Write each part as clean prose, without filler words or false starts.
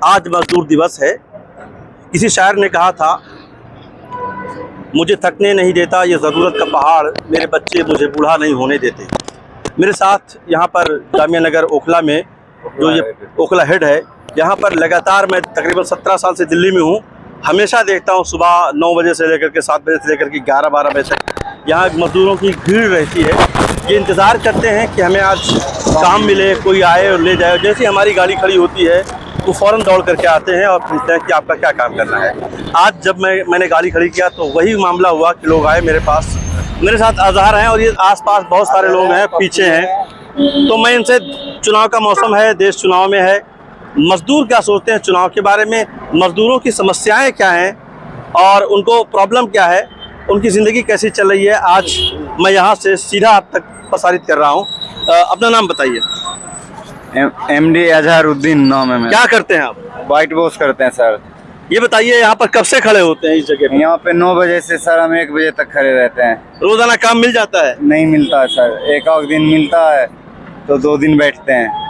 आज मजदूर दिवस है। किसी शायर ने कहा था, मुझे थकने नहीं देता ये ज़रूरत का पहाड़, मेरे बच्चे मुझे बूढ़ा नहीं होने देते। मेरे साथ यहाँ पर जामिया नगर ओखला में जो ये ओखला हेड है, यहाँ पर लगातार मैं तकरीबन 17 साल से दिल्ली में हूँ। हमेशा देखता हूँ सुबह 9 बजे से लेकर के 7 बजे से लेकर के 11-12 बजे तक यहाँ मज़दूरों की भीड़ रहती है। ये इंतज़ार करते हैं कि हमें आज काम मिले, कोई आए और ले जाए। जैसे हमारी गाड़ी खड़ी होती है वो फ़ौरन दौड़ करके आते हैं और पूछते हैं कि आपका क्या काम करना है। आज जब मैंने गाड़ी खड़ी किया तो वही मामला हुआ कि लोग आए मेरे पास। मेरे साथ अज़हर हैं और ये आसपास बहुत सारे लोग हैं, पीछे हैं। तो मैं इनसे, चुनाव का मौसम है, देश चुनाव में है, मज़दूर क्या सोचते हैं चुनाव के बारे में, मज़दूरों की समस्याएं क्या हैं और उनको प्रॉब्लम क्या है, उनकी ज़िंदगी कैसी चल रही है, आज मैं यहाँ से सीधा आप तक प्रसारित कर रहा हूँ। अपना नाम बताइए। MD अजहरुद्दीन नाम है। क्या करते हैं आप? वाइट वॉश करते हैं सर। ये बताइए, यहाँ पर कब से खड़े होते हैं इस जगह पे? यहाँ पे 9 बजे से सर हम 1 बजे तक खड़े रहते हैं। रोज़ाना काम मिल जाता है? नहीं मिलता है सर, एक आध दिन मिलता है तो 2 दिन बैठते हैं।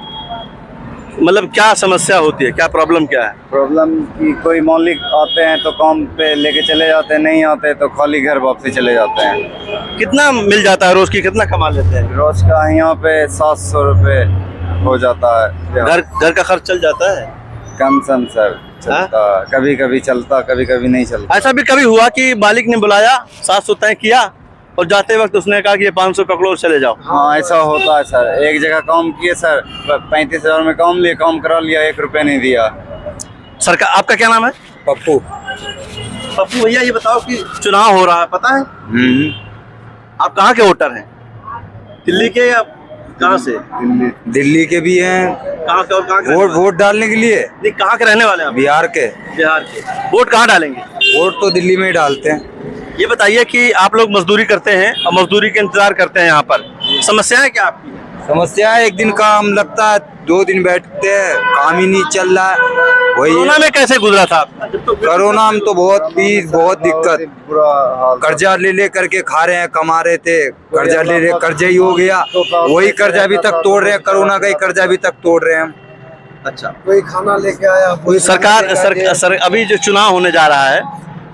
मतलब क्या समस्या होती है, क्या प्रॉब्लम क्या है? प्रॉब्लम की कोई मौलिक आते हैं तो काम पे लेके चले जाते हैं, नहीं आते तो खाली घर वापसी चले जाते हैं। कितना मिल जाता है रोज़ की, कितना कमा लेते हैं? रोज का यहाँ पे 700 रुपये हो जाता है। घर का खर्च चल जाता है? कम सम सर चलता, कभी कभी चलता, कभी कभी नहीं चलता। ऐसा भी कभी हुआ कि मालिक ने बुलाया, 700 तय किया और जाते वक्त उसने कहा कि ये 500 पकड़ो और चले जाओ? हाँ ऐसा होता है सर। एक जगह काम किए सर, 35,000 में काम लिए, काम करा लिया, 1 रुपया नहीं दिया। सरकार, आपका क्या नाम है? पप्पू। पप्पू भैया, ये बताओ कि चुनाव हो रहा है, पता है? आप कहाँ के वोटर हैं? दिल्ली के या कहाँ से? दिल्ली के भी हैं। कहाँ के और कहाँ के? वोट डालने के लिए। नहीं, कहाँ के रहने वाले हैं आप? बिहार के। बिहार के। वोट कहाँ डालेंगे? वोट तो दिल्ली में ही डालते हैं। ये बताइए कि आप लोग मजदूरी करते हैं और मजदूरी का इंतजार करते हैं, यहाँ पर समस्याएं क्या आपकी? समस्या है, 1 दिन काम लगता है, 2 दिन बैठते हैं, काम ही नहीं चल रहा है। वही कोरोना में कैसे गुजरा था आपका? कोरोना में तो बहुत दिक्कत, कर्जा ले करके खा रहे हैं, कमा रहे थे, कर्जा ही हो गया, वही कर्जा अभी तक तोड़ रहे हैं, कोरोना का ही कर्जा अभी तक तोड़ रहे हैं हम। अच्छा, कोई खाना लेके आया, कोई सरकार अभी जो चुनाव होने जा रहा है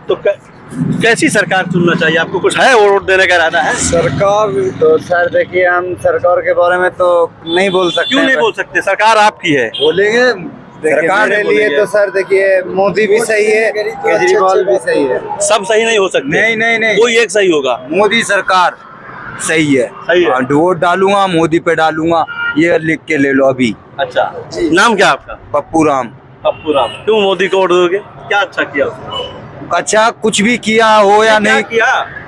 तो कैसी सरकार चुनना चाहिए आपको? कुछ है वोट देने का इरादा है? सरकार तो सर देखिए, हम सरकार के बारे में तो नहीं बोल सकते। क्यों नहीं बोल सकते? सरकार आपकी है। बोलेंगे सरकार के लिए तो सर देखिए, मोदी भी सही है, केजरीवाल भी सही है। सब सही नहीं हो सकते। नहीं, कोई एक सही होगा। मोदी सरकार सही है। वोट डालूंगा, मोदी पे डालूंगा, ये लिख के ले लो अभी। अच्छा, नाम क्या आपका? पप्पू राम। पप्पू राम। क्यों मोदी को वोट दोगे? क्या अच्छा किया उसने? अच्छा, कुछ भी किया हो या नहीं किया,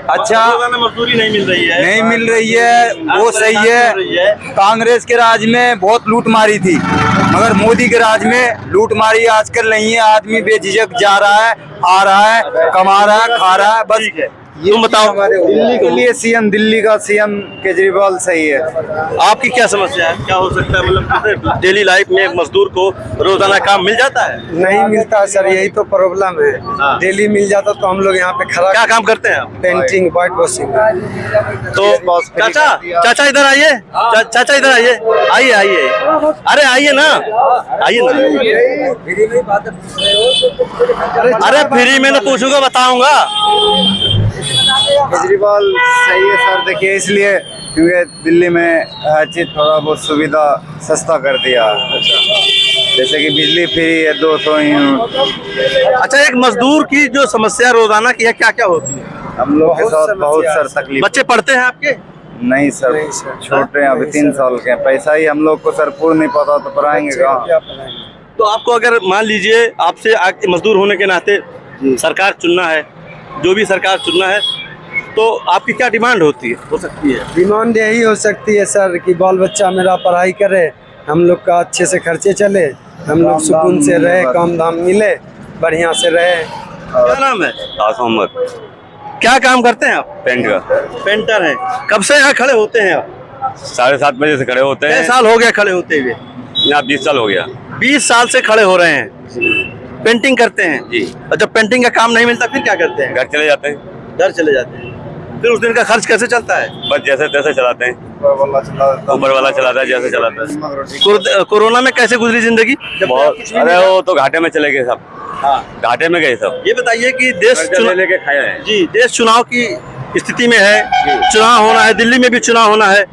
अच्छा मजदूरी नहीं मिल रही है, नहीं मिल रही है, वो सही है। कांग्रेस के राज में बहुत लूट मारी थी, मगर मोदी के राज में लूट मारी आजकल नहीं है। आदमी बेझिझक जा रहा है, आ रहा है, कमा रहा है, खा रहा है। बस तुम बताओ। दिल्ली के लिए सीएम, दिल्ली का सीएम केजरीवाल सही है। आपकी क्या समस्या है? क्या हो सकता है? मतलब डेली लाइफ में मजदूर को रोजाना काम मिल जाता है? नहीं मिलता सर, यही तो प्रॉब्लम है। डेली मिल जाता तो हम लोग यहाँ पे खड़ा। क्या काम करते हैं आप? Painting, white washing. तो चाचा इधर आइए, चाचा इधर आइए, आइए, अरे आइए ना, आइए ना। अरे फ्री में ना पूछूंगा, बताऊंगा। केजरीवाल सही है सर, देखिए इसलिए क्योंकि दिल्ली में हर चीज थोड़ा बहुत सुविधा सस्ता कर दिया। अच्छा, जैसे कि बिजली फ्री है, 200 ही। अच्छा, एक मजदूर की जो समस्या रोजाना की है, क्या क्या होती है? हम लोग के साथ बहुत सर तकलीफ। बच्चे पढ़ते हैं आपके? नहीं सर, छोटे हैं, अभी 3 साल के हैं। पैसा ही हम लोग को सर पूर्ण नहीं पता, तो पढ़ाएंगे कहाँ? तो आपको अगर मान लीजिए आपसे मजदूर होने के नाते सरकार चुनना है, जो भी सरकार चुनना है, तो आपकी क्या डिमांड हो सकती है? डिमांड यही हो सकती है सर कि बाल बच्चा मेरा पढ़ाई करे, हम लोग का अच्छे से खर्चे चले, हम लोग सुकून से रहे, काम धाम मिले, बढ़िया से रहे। क्या नाम है? मोहम्मद। क्या काम करते हैं आप? पेंट का। पेंटर हैं। कब से यहाँ खड़े होते हैं आप? 7:30 बजे से खड़े होते हैं। 6 साल हो गया खड़े होते हुए? यहाँ 20 साल हो गया। 20 साल से खड़े हो रहे हैं, पेंटिंग करते हैं जी। और जब पेंटिंग का काम नहीं मिलता फिर क्या करते हैं? घर चले जाते हैं। घर चले जाते हैं। फिर उस दिन का खर्च कैसे चलता है? बस जैसे तैसे चलाते हैं, ऊपर वाला चलाता है जैसे चलाता है। कोरोना में कैसे गुजरी जिंदगी? बहुत, अरे वो तो घाटे में चले गए सब। हाँ। घाटे में गए सब। ये बताइए कि देश चुनाव लेके खाया है जी, देश चुनाव की स्थिति में है, चुनाव होना है, दिल्ली में भी चुनाव होना है,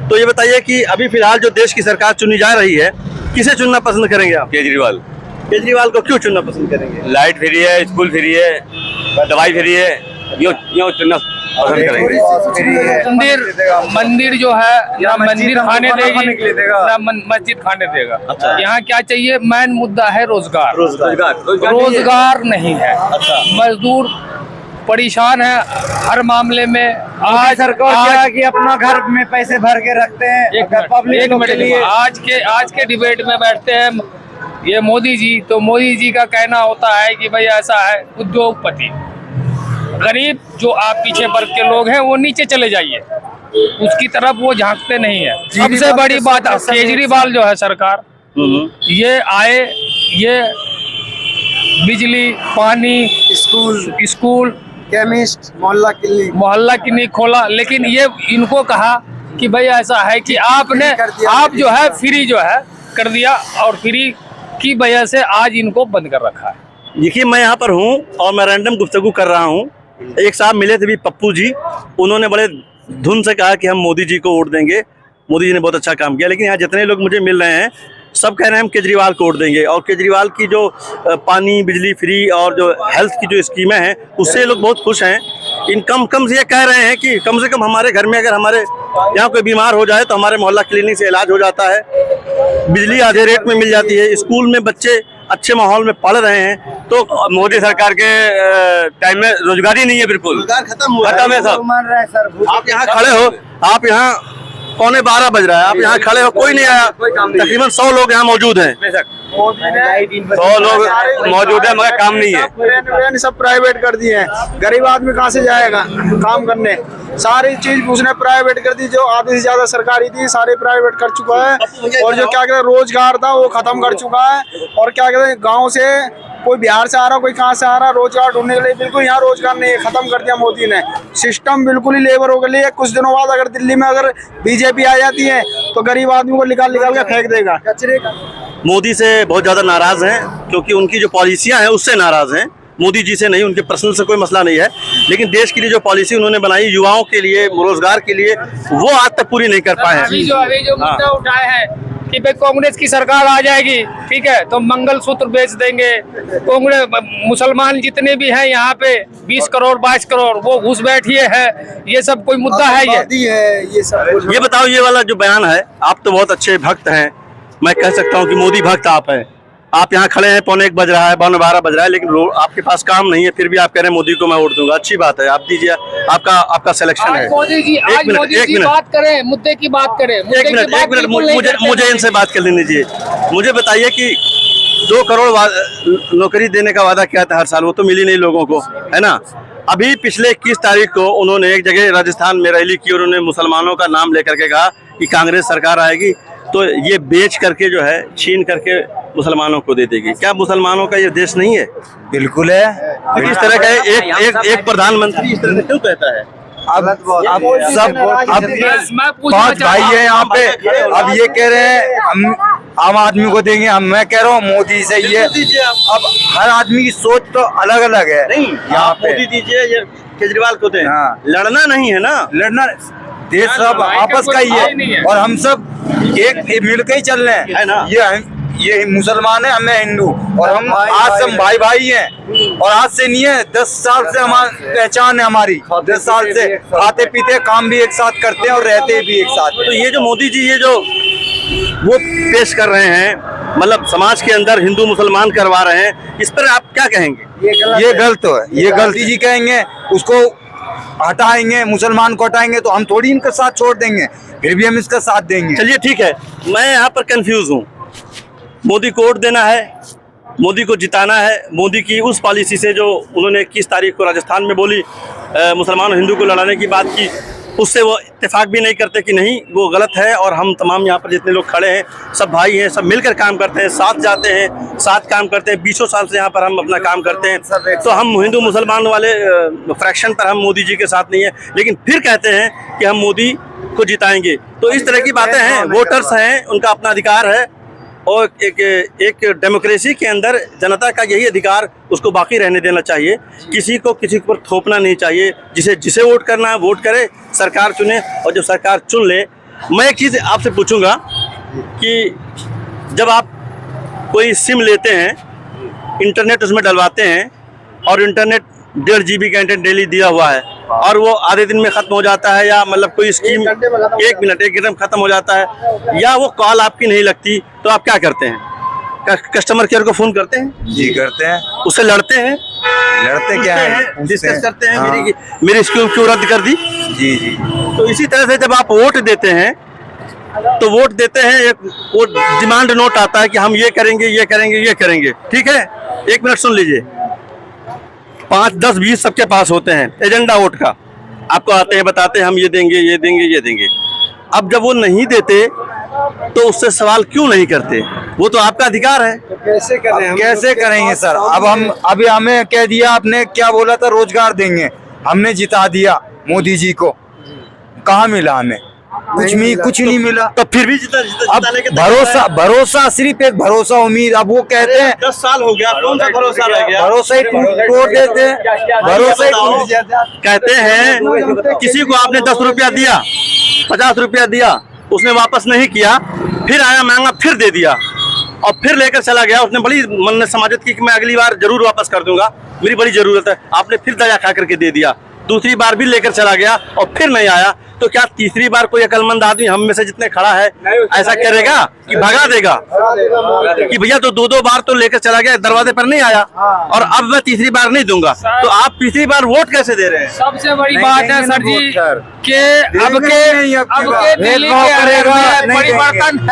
तो ये बताइए कि अभी फिलहाल जो देश की सरकार चुनी जा रही है, किसे चुनना पसंद करेंगे आप? केजरीवाल। केजरीवाल को क्यों चुनना पसंद करेंगे? लाइट फ्री है, स्कूल फ्री है, दवाई फ्री है, यो चुनना पसंद करेंगे। मंदिर जो है ना मंदिर खाने देगी ना मस्जिद खाने देगा। अच्छा। यहाँ क्या चाहिए? मेन मुद्दा है रोजगार। रोजगार नहीं है। अच्छा। मजदूर परेशान है हर मामले में। आज सरकार क्या है कि अपना घर में पैसे भर के रखते हैं। एक मिनट, आज के डिबेट में बैठते हैं ये मोदी जी, तो मोदी जी का कहना होता है कि भाई ऐसा है, उद्योगपति गरीब जो आप पीछे वर्ग के लोग हैं वो नीचे चले जाइए, उसकी तरफ वो झांकते नहीं है। सबसे बड़ी बात केजरीवाल जो है सरकार, ये आए, ये बिजली, पानी, स्कूल केमिस्ट, मोहल्ला क्लिनिक खोला, लेकिन ये इनको कहा कि भाई ऐसा है कि आपने आप जो है फ्री जो है कर दिया, और फ्री की वजह से आज इनको बंद कर रखा है। देखिए, मैं यहाँ पर हूँ और मैं रैंडम गुफ्तगू कर रहा हूँ। एक साहब मिले थे भी, पप्पू जी, उन्होंने बड़े धुन से कहा कि हम मोदी जी को वोट देंगे, मोदी जी ने बहुत अच्छा काम किया। लेकिन यहाँ जितने लोग मुझे मिल रहे हैं सब कह रहे हैं हम केजरीवाल को वोट देंगे, और केजरीवाल की जो पानी, बिजली फ्री और जो हेल्थ की जो स्कीमें हैं उससे लोग बहुत खुश हैं। इन कम से ये कह रहे हैं कि कम से कम हमारे घर में अगर हमारे यहाँ कोई बीमार हो जाए तो हमारे मोहल्ला क्लिनिक से इलाज हो जाता है, बिजली आधे रेट में मिल जाती है, स्कूल में बच्चे अच्छे माहौल में पढ़ रहे हैं। तो मोदी सरकार के टाइम में रोजगार ही नहीं है, बिल्कुल रोजगार खत्म है सब। आप यहाँ खड़े हो, आप यहाँ 11:15 बज रहा है, आप यहाँ खड़े हो, कोई नहीं आया, तकरीबन 100 लोग यहाँ मौजूद हैं। 100 लोग मौजूद है मगर काम नहीं है। सब प्राइवेट कर दिए हैं। गरीब आदमी कहाँ से जाएगा काम करने? सारी चीज उसने प्राइवेट कर दी। जो आधे से ज्यादा सरकारी थी सारे प्राइवेट कर चुका है, और जो क्या कहते हैं रोजगार था वो खत्म कर चुका है। और क्या कहते हैं गाँव से कोई बिहार से आ रहा, कोई कहाँ से आ रहा, रोजगार ढूंढने के लिए बिल्कुल यहाँ रोजगार नहीं है, खत्म कर दिया मोदी ने। सिस्टम बिल्कुल ही लेबरों के लिए। कुछ दिनों बाद अगर दिल्ली में अगर बीजेपी आ जाती है तो गरीब आदमी को निकाल के फेंक देगा कचरे का। मोदी से बहुत ज़्यादा नाराज़ हैं क्योंकि उनकी जो पॉलिसियां हैं उससे नाराज़ हैं, मोदी जी से नहीं। उनके पर्सनल से कोई मसला नहीं है, लेकिन देश के लिए जो पॉलिसी उन्होंने बनाई युवाओं के लिए, रोजगार के लिए, वो आज तक पूरी नहीं कर पाए हैं। अभी जो मुद्दा उठाए हैं कि भाई कांग्रेस की सरकार आ जाएगी, ठीक है, तो मंगलसूत्र बेच देंगे। कांग्रेस मुसलमान जितने भी हैं यहाँ पे 20 करोड़ 22 करोड़ वो घुस बैठिए है, ये सब कोई मुद्दा है? ये सब ये बताओ, ये वाला जो बयान है, आप तो बहुत अच्छे भक्त हैं, मैं कह सकता हूँ कि मोदी भक्त आप हैं। आप यहाँ खड़े हैं, 11:45 बज रहा है, 12:12 बज रहा है, लेकिन आपके पास काम नहीं है, फिर भी आप कह रहे हैं मोदी को मैं वोट दूंगा। अच्छी बात है, आप दीजिए, आपका सिलेक्शन है। मोदी जी बात करें, मुद्दे की बात करें। एक मिनट, मुझे इनसे बात कर लेने दीजिए। मुझे बताइए कि 2 करोड़ नौकरी देने का वादा किया था हर साल, वो तो मिली नहीं लोगों को, है ना। अभी पिछले 21 तारीख को उन्होंने एक जगह राजस्थान में रैली की और उन्होंने मुसलमानों का नाम लेकर के कहा कि कांग्रेस सरकार आएगी तो ये बेच करके जो है, छीन करके मुसलमानों को दे देगी। क्या मुसलमानों का ये देश नहीं है? बिल्कुल है। इस तरह का एक प्रधानमंत्री इस तरह से क्यों कहता है? अब सब पांच भाई है यहाँ पे, अब ये कह रहे हैं हम आम आदमी को देंगे, मैं कह रहा हूँ मोदी से। ये अब हर आदमी की सोच तो अलग अलग है। नहीं, आप मोदी दीजिए, ये केजरीवाल को दें। लड़ना नहीं है ना, लड़ना देश सब आपस का ही है, और हम सब एक मिलकर ही चल रहे हैं, है ना। ये मुसलमान है, हमें हिंदू, और हम आज से भाई भाई हैं। और आज से नहीं है, 10 साल से हमारी पहचान है हमारी। 10 साल से खाते पीते काम भी एक साथ करते हैं और रहते भी एक साथ। तो ये जो मोदी जी ये जो वो पेश कर रहे हैं, मतलब समाज के अंदर हिंदू मुसलमान करवा रहे हैं, इस पर आप क्या कहेंगे? ये गलत है, ये गलती जी कहेंगे। उसको हटाएंगे, मुसलमान को हटाएंगे तो हम थोड़ी इनका साथ छोड़ देंगे, फिर भी हम इसका साथ देंगे। चलिए ठीक है, मैं यहाँ पर कंफ्यूज हूँ। मोदी को वोट देना है, मोदी को जिताना है, मोदी की उस पॉलिसी से जो उन्होंने 21 तारीख को राजस्थान में बोली, मुसलमान और हिंदू को लड़ाने की बात की, उससे वो इत्तेफाक भी नहीं करते कि नहीं वो गलत है, और हम तमाम यहाँ पर जितने लोग खड़े हैं सब भाई हैं, सब मिलकर काम करते हैं, साथ जाते हैं, साथ काम करते हैं। 20 साल से यहाँ पर हम अपना काम करते हैं। तो हम हिंदू मुसलमान वाले फ्रैक्शन पर हम मोदी जी के साथ नहीं है, लेकिन फिर कहते हैं कि हम मोदी को जिताएंगे। तो इस तरह की बातें हैं। वोटर्स हैं, उनका अपना अधिकार है, और एक डेमोक्रेसी के अंदर जनता का यही अधिकार, उसको बाकी रहने देना चाहिए। किसी को किसी पर थोपना नहीं चाहिए। जिसे वोट करना है वोट करे, सरकार चुने, और जब सरकार चुन ले। मैं एक चीज़ आपसे पूछूंगा कि जब आप कोई सिम लेते हैं, इंटरनेट उसमें डलवाते हैं, और इंटरनेट 1.5 GB का इंटरनेट डेली दिया हुआ है, और वो आधे दिन में ख़त्म हो जाता है, या मतलब कोई स्कीम 1 मिनट 1 घंटे में ख़त्म हो जाता है, या वो कॉल आपकी नहीं लगती, तो आप क्या करते हैं? कस्टमर केयर को फ़ोन करते हैं? जी करते हैं। उससे लड़ते हैं? लड़ते क्या है, डिस्कस करते हैं। हाँ। मेरी स्कीम क्यों रद्द कर दी? जी जी। तो इसी तरह से जब आप वोट देते हैं, तो वोट देते हैं, एक वो डिमांड नोट आता है कि हम ये करेंगे, ये करेंगे, ये करेंगे। ठीक है, 1 मिनट सुन लीजिए। 5, 10, 20 सबके पास होते हैं एजेंडा वोट का। आपको आते हैं, बताते हैं हम ये देंगे, ये देंगे, ये देंगे। अब जब वो नहीं देते तो उससे सवाल क्यों नहीं करते? वो तो आपका अधिकार है। तो कैसे करें हम? कैसे करेंगे सर? अब अभी हमें कह दिया, आपने क्या बोला था, रोजगार देंगे, हमने जिता दिया मोदी जी को, कहाँ मिला हमें? कुछ नहीं मिला। तो फिर भी अब भरोसा सिर्फ एक भरोसा, उम्मीद। अब वो कहते हैं 10 साल हो गया, कौन सा भरोसा रह गया? भरोसा ही तोड़ देते हैं, भरोसा ही टूट जाता है। कहते हैं किसी को आपने 10 रुपया दिया, 50 रुपया दिया, उसने वापस नहीं किया, फिर आया मांगा, फिर दे दिया, और फिर लेकर चला गया। उसने बड़ी मन्नत समाजत की कि मैं अगली बार जरूर वापस कर दूंगा, मेरी बड़ी जरूरत है। आपने फिर दया खा करके दे दिया। दूसरी बार भी लेकर चला गया और फिर नहीं आया। तो क्या तीसरी बार कोई अकलमंद आदमी हम में से जितने खड़ा है ऐसा करेगा कि भगा देगा कि भैया तो 2-2 बार तो लेकर चला गया, दरवाजे पर नहीं आया, और अब मैं तीसरी बार नहीं दूंगा? तो आप तीसरी बार वोट कैसे दे रहे हैं? सबसे बड़ी बात है सर जी कि अब के दिल्ली भेदभाव के करेगा, अंदर नहीं परिवर्तन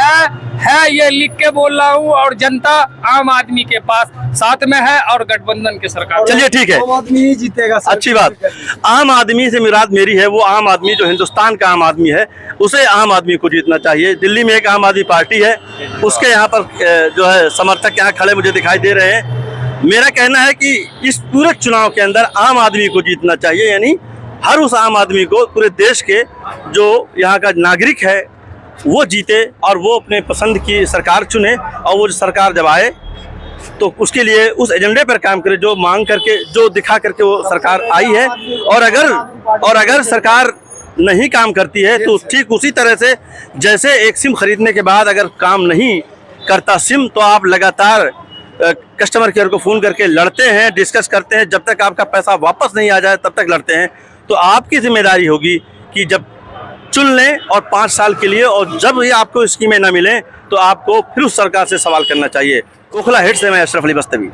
है, ये लिख के बोल रहा हूँ, और जनता आम आदमी के पास साथ में है, और गठबंधन के सरकार। चलिए ठीक है, आम आदमी ही जीतेगा सर। अच्छी बात। आम आदमी से मुराद मेरी है वो आम आदमी जो हिंदुस्तान का आम आदमी है, उसे आम आदमी को जीतना चाहिए। दिल्ली में एक आम आदमी पार्टी है, उसके यहाँ पर जो है समर्थक यहाँ खड़े मुझे दिखाई दे रहे हैं। मेरा कहना है कि इस पूरे चुनाव के अंदर आम आदमी को जीतना चाहिए, यानी हर उस आम आदमी को, पूरे देश के जो यहाँ का नागरिक है वो जीते, और वो अपने पसंद की सरकार चुने, और वो सरकार जब आए तो उसके लिए उस एजेंडे पर काम करे जो मांग करके, जो दिखा करके वो सरकार आई है। और अगर सरकार नहीं काम करती है तो ठीक उसी तरह से जैसे एक सिम खरीदने के बाद अगर काम नहीं करता सिम, तो आप लगातार कस्टमर केयर को फ़ोन करके लड़ते हैं, डिस्कस करते हैं, जब तक आपका पैसा वापस नहीं आ जाए तब तक लड़ते हैं। तो आपकी जिम्मेदारी होगी कि जब चुन लें और 5 साल के लिए, और जब ये आपको स्कीमें ना मिलें तो आपको फिर उस सरकार से सवाल करना चाहिए। ओखला हेड से मैं अशरफ अली बस्तवी।